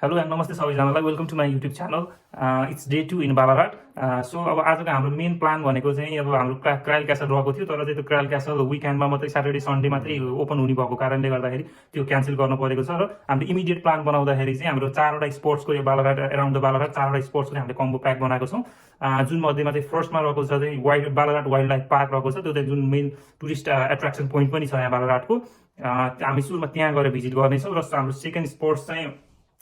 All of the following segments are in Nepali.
हेलो एन्ड नमस्ते सबैजनालाई welcome to my YouTube channel it's day 2 in Balaghat so अब आजको हाम्रो मेन प्लान भनेको चाहिँ अब हाम्रो क्रायल क्यासल रहेको थियो तर चाहिँ त्यो क्रायल क्यासल विकेन्डमा मात्रै स्याटरडे सन्डे मात्रै ओपन हुने भएको कारणले गर्दाखेरि त्यो क्यान्सल गर्नु परेको छ र हाम्रो इमिडिएट प्लान बनाउँदाखेरि चाहिँ हाम्रो 4वटा स्पोर्ट्सको यो बालाघाट एराउन्ड द बालाघाट 4वटा स्पोर्ट्सको हामीले कम्बो प्याक बनाएको छौँ जुन मध्येमा चाहिँ फर्स्टमा रहेको छ चाहिँ बालाघाट वाइल्ड लाइफ पार्क रहेको छ त्यो चाहिँ जुन मेन टुरिस्ट एट्र्याक्सन पोइन्ट पनि छ यहाँ बालाघाटको हामी सुरुमा त्यहाँ गएर भिजिट गर्नेछौँ र हाम्रो सेकेन्ड स्पोर्ट्स चाहिँ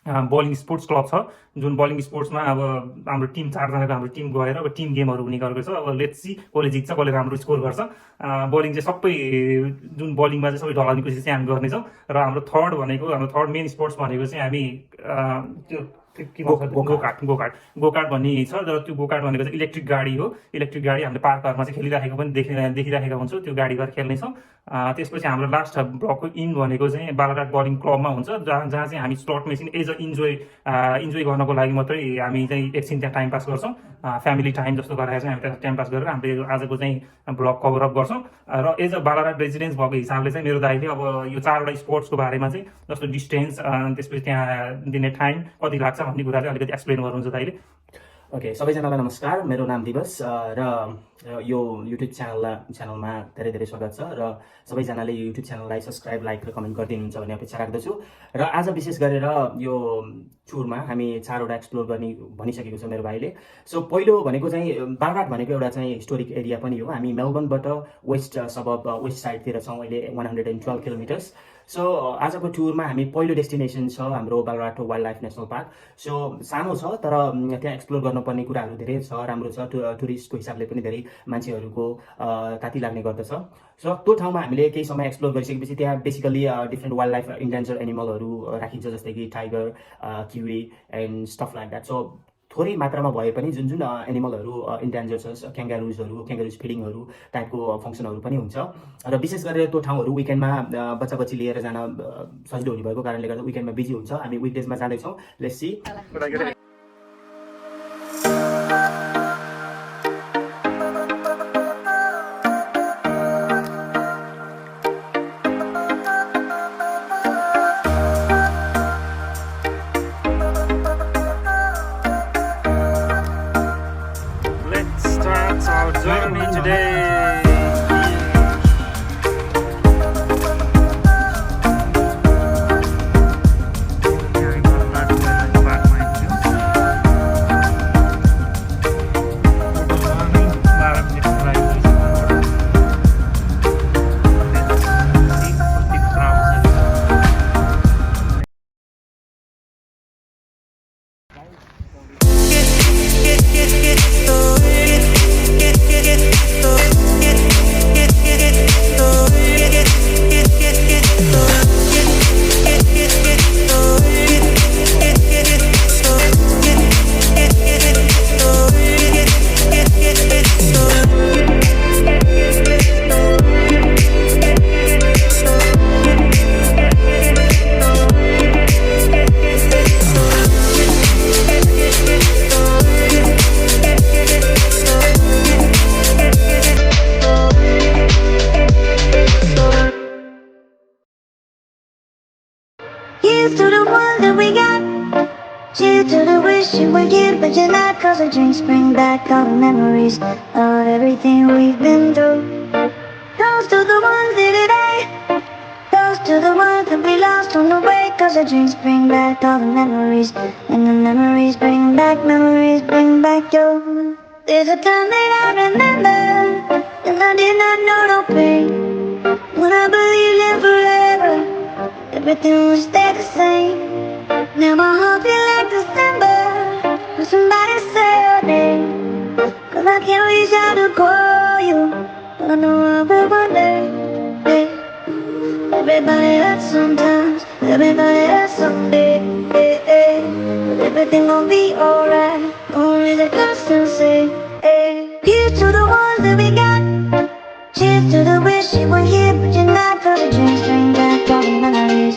बलिङ स्पोर्ट्स क्लब छ जुन बलिङ स्पोर्ट्समा अब हाम्रो टिम 4जनाको हाम्रो टिम गएर अब टिम गेमहरू हुने गरेको छ अब लेट्स सी कसले जित्छ कसले राम्रो स्कोर गर्छ बलिङ चाहिँ सबै जुन बलिङमा चाहिँ सबै ढलाउने कोसिस चाहिँ हामी गर्नेछौँ र हाम्रो थर्ड मेन स्पोर्ट्स भनेको चाहिँ हामी त्यो के भन्छ गोकार्ट भन्ने छ र त्यो गोकार्ट भनेको चाहिँ इलेक्ट्रिक गाडी हो इलेक्ट्रिक गाडी हामीले पार्कहरूमा चाहिँ खेलिराखेको पनि देखिराखेका हुन्छौँ त्यो गाडी गरेर खेल्नेछौँ त्यसपछि हाम्रो लास्ट ब्लकको इन भनेको चाहिँ बालाघाट बलिङ क्लबमा हुन्छ जहाँ चाहिँ हामी slot machine as a enjoy गर्नको लागि मात्रै हामी चाहिँ एकछिन त्यहाँ टाइम पास गर्छौँ फ्यामिली टाइम जस्तो गरेर चाहिँ हामी त्यहाँ टाइम पास गरेर हामीले आजको चाहिँ ब्लग कभरअप गर्छौँ र एज अ बालाघाट रेजिडेन्स भएको हिसाबले चाहिँ मेरो दाइले अब यो 4वटा स्पोर्ट्सको बारेमा चाहिँ जस्तो डिस्टेन्स त्यसपछि त्यहाँ दिने टाइम कति लाग्छ भन्ने कुरा चाहिँ अलिकति एक्सप्लेन गर्नुहुन्छ दाइले। ओके सबैजनालाई नमस्कार, मेरो नाम दिवस र यो युट्युब च्यानलमा धेरै धेरै स्वागत छ र सबैजनाले यो युट्युब च्यानललाई सब्सक्राइब लाइक र कमेन्ट गरिदिनुहुन्छ भन्ने अपेक्षा राख्दछु र आज विशेष गरेर यो टुरमा हामी 4वटा एक्सप्लोर गर्ने भनिसकेको छ मेरो भाइले। सो पहिलो भनेको चाहिँ बालाघाट भनेको एउटा चाहिँ हिस्टोरिक एरिया पनि हो। हामी मेलबर्नबाट वेस्ट साइडतिर छौँ अहिले 112 किलोमिटर्स। सो आजको टुरमा हामी पहिलो डेस्टिनेसन छ हाम्रो Balaghat wild life national park. So सानो छ तर त्यहाँ एक्सप्लोर गर्नुपर्ने कुराहरू धेरै छ, राम्रो छ, टुरिस्टको हिसाबले पनि धेरै मान्छेहरूको ताती लाग्ने गर्दछ। सो त्यो ठाउँमा हामीले केही समय एक्सप्लोर गरिसकेपछि त्यहाँ basically different wild life endanger एनिमलहरू राखिन्छ जस्तै कि tiger, kiwi and stuff like that. So थोरै मात्रामा भए पनि जुन एनिमलहरू इन्डेन्जर छ, क्याङ्गारुज फिडिङहरू टाइपको फङ्सनहरू पनि हुन्छ र विशेष गरेर त्यो ठाउँहरू विकेन्डमा बच्चा बच्ची लिएर जान सजिलो हुने भएको कारणले गर्दा विकेन्डमा बिजी हुन्छ। हामी विकडेजमा जाँदैछौँ, let's see. Journey today. Here's to the one that we got. Cheers to the wish you were here but you're not. Cause the drinks bring back all the memories of everything we've been through. Toast to the ones here today. Toast to the ones that we lost on the way. Cause the drinks bring back all the memories. And the memories bring back you. There's a time that I remember and I did not know no pain. When I believed in forever, everything will stay the same. Now my heart feel like December when somebody say your name. Cause I can't reach out to call you, but I know I'll be one day. Hey. Everybody hurts sometimes, everybody hurts someday. Hey, hey. But everything gon' be alright, only the constant say. Hey. Here's to the ones that we got. Cheers to the wish you were here but you're not. Cause the drinks bring back all the memories.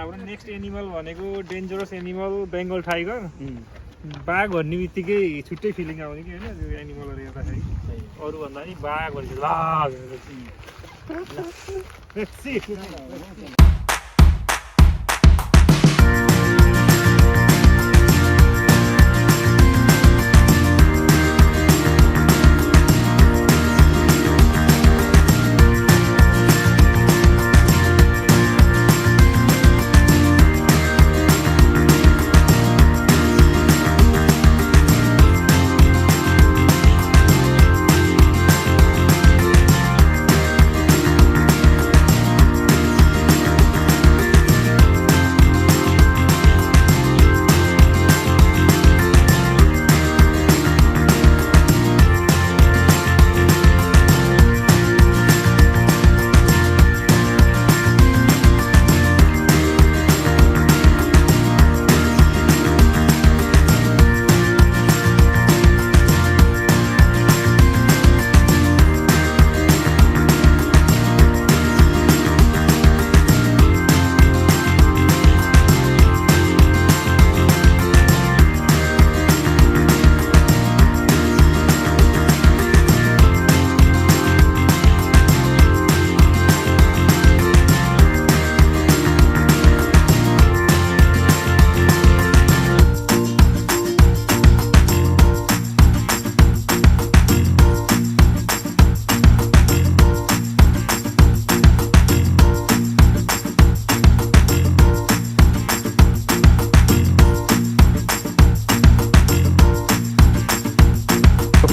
हाम्रो नेक्स्ट एनिमल भनेको डेन्जरस एनिमल बेङ्गल टाइगर बाघ भन्ने बित्तिकै छुट्टै फिलिङ आउने कि होइन त्यो एनिमलहरू हेर्दाखेरि अरूभन्दा नि बाघ भनेपछि बाघ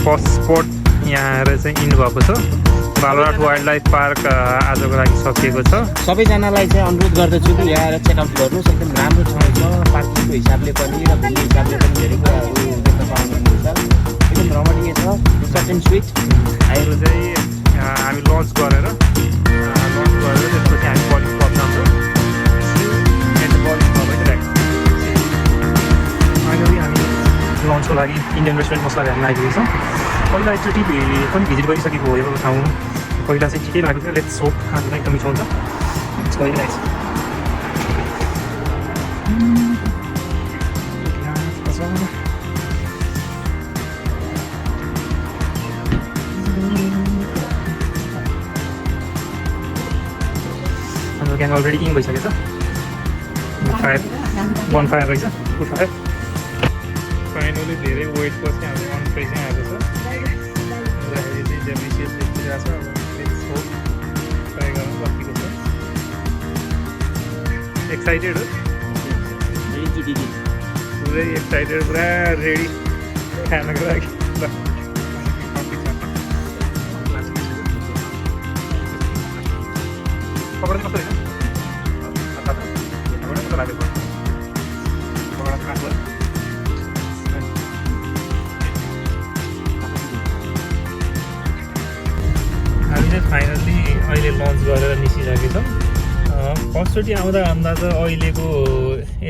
फर्स्ट स्पट यहाँ आएर चाहिँ इन भएको छ बालुरघाट वाइल्ड लाइफ पार्क आजको लागि सकिएको छ सबैजनालाई चाहिँ अनुरोध गर्दछु कि यहाँ आएर चेकआउट गर्नुहोस् एकदम राम्रो ठाउँ छ पार्किङको हिसाबले पनि र घुम्ने हिसाबले पनि धेरै कुराहरू देख्न पाउनुहुन्छ एकदम रमणीय छ सर्ट एन्ड स्विट अहिले चाहिँ हामी लन्च गरेर त्यसपछि हामी बलिङ क्लब जान्छौँ बलिङ क्लब होइन फाइनली हामी लन्चको लागि इन्डियन रेस्टुरेन्ट मसला हामी आइपुगेको छौँ पहिला एकचोटि पनि भिजिट गरिसकेको हो यो ठाउँ पहिला चाहिँ ठिकै लागेको थियो लेट्स सोप खानु एकदम मिठो हुन्छ गइरहेको छ हाम्रो ग्याङ अलरेडी इन भइसकेको छ वान फायर रहेछ टु फायर फाइनली धेरै वेट पछि हाम्रो वान फ्राई चाहिँ आएको छ हेर्दाखेरि चाहिँ डेलिसियस देखिरहेको छ अब लेट्स होप ट्राई गर्न सकेको छ एक्साइटेड हो पुरै एक्साइटेड पुरा रेडी खानको लागि पकड कस्तो रहेछ कस्तो लाग्यो पकड खाएको हामी चाहिँ फाइनल्ली अहिले लन्च गरेर निस्किसकेको छौँ फर्स्टचोटि आउँदा त अहिलेको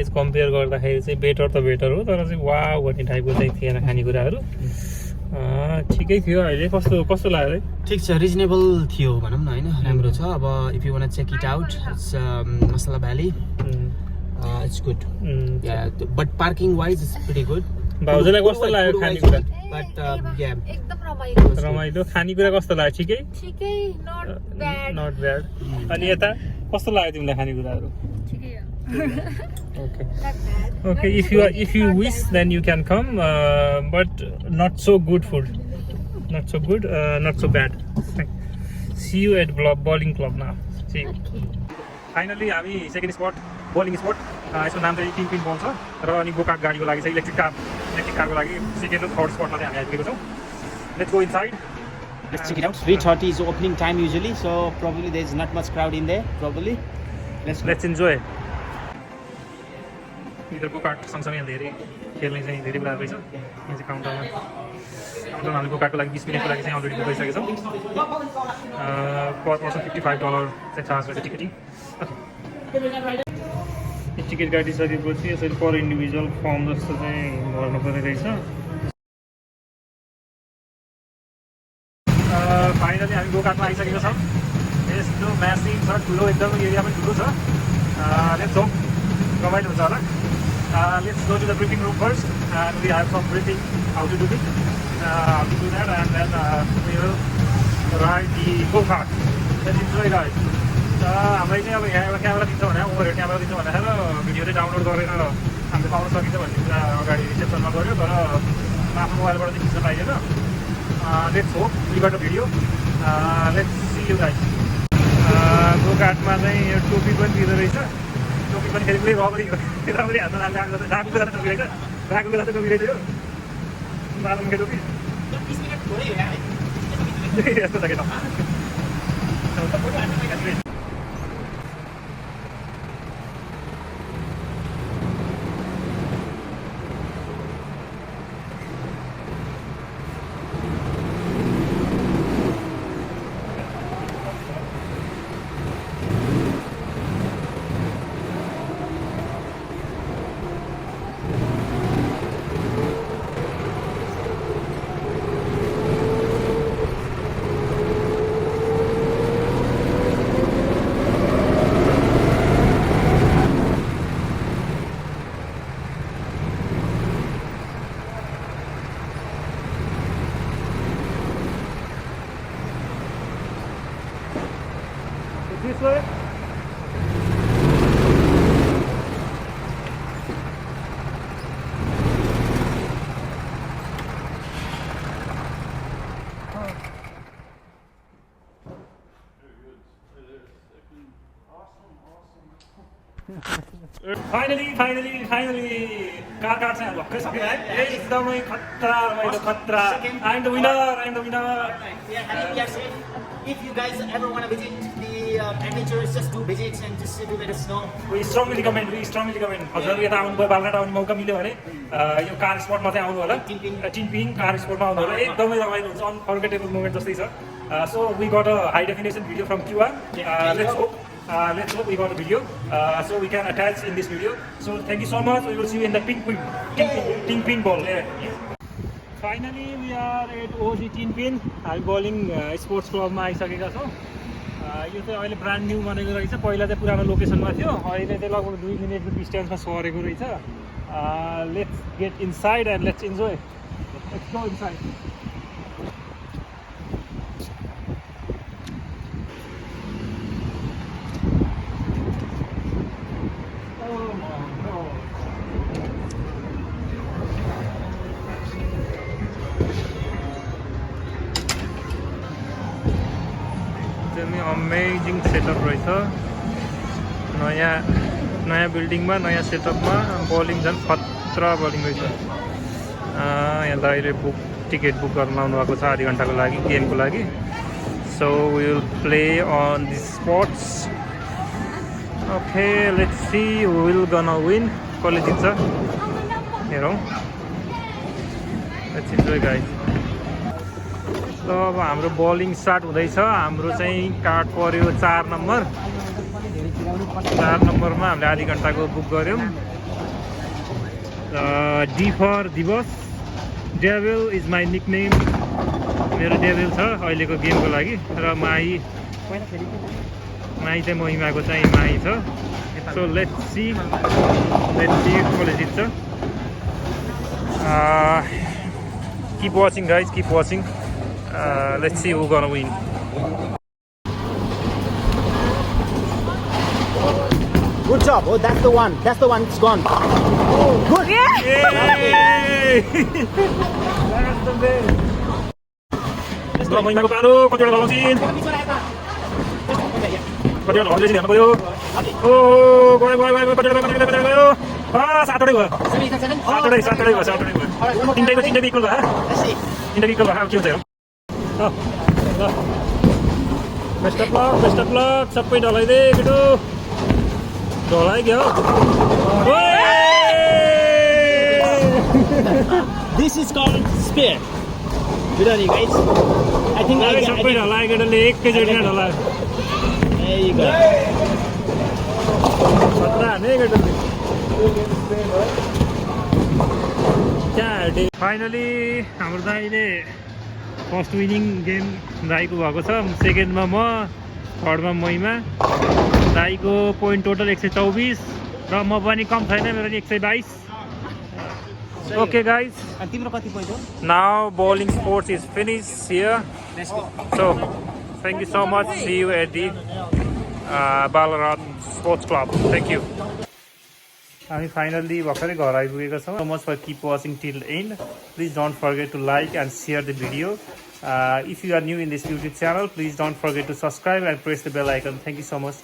एज कम्पेयर गर्दाखेरि चाहिँ बेटर त बेटर हो तर चाहिँ वाउ भन्ने टाइपको चाहिँ थिएन खानेकुराहरू ठिकै थियो अहिले कस्तो कस्तो लाग्यो ठिक छ रिजनेबल थियो भनौँ न होइन राम्रो छ अब if you want check it out it's Masala Valley it's good but parking wise it's pretty good भाउजूलाई कस्तो लाग्यो खानेकुरा बट एकदम रमाइलो रमाइलो खानेकुरा कस्तो लाग्यो ठिकै ठिकै नट ब्याड अनि यता कस्तो लाग्यो तिमीलाई खानेकुराहरू ठिकै हो Okay, if you wish, then you can come, but not so good food, not so good, not so bad. See you at bowling club now. See you. Finally, हामी सेकेन्ड स्पट बलिङ स्पट यसको नाम चाहिँ टिम पिन बल छ र अनि गोकाक गाडीको लागि चाहिँ इलेक्ट्रिक कारको लागि सेकेन्ड र थर्ड स्पटमा चाहिँ हामी आइपुगेको छौँ let's go inside let's check it out 3:30 is opening time usually so probably there is not much crowd in there probably let's enjoy इधर गोकाक सँगसँगै धेरै खेल्ने चाहिँ धेरै कुराहरू रहेछ यहाँ चाहिँ काउन्टरमा हामी गोकाकको लागि 20 मिनटको लागि चाहिँ अलरेडी बुक गरिसकेको छौँ पर पर्सन $55 चाहिँ चार्ज रहेछ टिकटिङ टिकट काटिसकेपछि यसरी पर इन्डिभिजुअल फर्म जस्तो चाहिँ भर्नु पर्ने रहेछ फाइनली हामी गोकाकमा आइसकेको छौँ यस्तो म्यासिभ छ ठुलो एकदम एरिया पनि ठुलो छ लेट्स गो रमाइलो हुन्छ होला let's go to the briefing room first and we have some briefing how to do it how to do that and then we will ride the go kart let's enjoy guys हामीलाई चाहिँ अब यहाँ एउटा क्यामेरा दिन्छ भने ओभर हेड क्यामेरा दिन्छ भनेर भिडियो चाहिँ डाउनलोड गरेर हामीले पाउन सकिन्छ भन्ने कुरा अगाडि रिसेप्सनमा गऱ्यो तर आफ्नो मोबाइलबाट चाहिँ खिच्न पाइएन let's hope we got a video let's see you guys go कार्टमा चाहिँ यो टोपी पनि दिँदो रहेछ टोपी पनि फेरि रबरी हातमा राखेको बेला त टोपी रहेछ राखेको बेला त टोपी रहेछ यो बालुङके टोपी यस्तो छ केटा This way. Finally, car चाहिँ अब भर्खरै सक्यो है एकदमै खतरा रमाइलो खतरा I am the winner If you guys ever want to visit the adventures, just do visits and just do let us know. We strongly recommend हजुर यता आउनुभयो बालघाट आउने मौका मिल्यो भने यो कार स्पटमा चाहिँ आउनु होला टिनपिङ कार स्पटमा आउनु होला एकदमै रमाइलो हुन्छ अनफर्गेटेबल मोमेन्ट जस्तै छ so we got a high definition video from QR let's hope we got a video so we can attach in this video so thank you so much we will see you in the ping ball Finally we are at OG Tinpin हामी बलिङ स्पोर्ट्स क्लबमा आइसकेका छौँ यो चाहिँ अहिले ब्रान्ड न्यू बनेको रहेछ पहिला चाहिँ पुरानो लोकेसनमा थियो अहिले चाहिँ लगभग 2 मिनेटको डिस्टेन्समा सरेको रहेछ let's get inside and let's enjoy let's go inside amazing setup रहेछ नयाँ बिल्डिङमा नयाँ सेटअपमा बलिङ झन् खतरा बलिङ रहेछ यहाँ त अहिले टिकट बुक गर्न आउनु भएको छ आधी घन्टाको लागि गेमको लागि so will play on the sports okay let's see will gonna win कसले जित्छ हेरौँ लेट्स इन्जोय गाइस So, अब हाम्रो बलिङ स्टार्ट हुँदैछ हाम्रो चाहिँ कार्ड पर्यो 4 नम्बर 4 नम्बरमा हामीले आधी घन्टाको बुक गऱ्यौँ डी फर दिवस डेभिल इज माई निकनेम मेरो डेभिल छ अहिलेको गेमको लागि र माई चाहिँ महिमाको चाहिँ माई छ सो लेट्स सी कसले जित्छ keep watching guys keep watching let's see who's gonna win. Good job. Oh, that's the one. That's the one. It's gone. Oh, good. Yay! That's the best. Let's go. महिमाको पालो कतिवटा लगाउँछिन् कतिवटा लगाउँदै हेर्नु पर्यो ओ गयो कतिवटा गयो 7वटै भयो 7वटै भयो तिनटैको इक्वल भयो तिनटैको इक्वल भयो के हुन्छ बेस्ट अफ लक सबै ढलाइदे केटो ढलाइदियो This is called spare. Good on you guys. I think सबै ढलायो केटोले एकैचोटिमा ढलायो There you go. खतरा हाने केटोले फाइनली हाम्रो दाइले फर्स्ट विनिङ गेम दाईको भएको छ सेकेन्डमा म थर्डमा महिमा दाईको पोइन्ट टोटल 124 र म पनि कम छैन मेरो नि 122 ओके गाइज अनि तिम्रो कति पोइन्ट हो now bowling sports is finished here so thank you so much see you at the Ballarat Sports Club thank you हामी फाइनल्ली भर्खरै घर आइपुगेका छौँ so much for keep watching till end please don't forget to like and share the video if you are new in this YouTube channel please don't forget to subscribe and press the bell icon thank you so much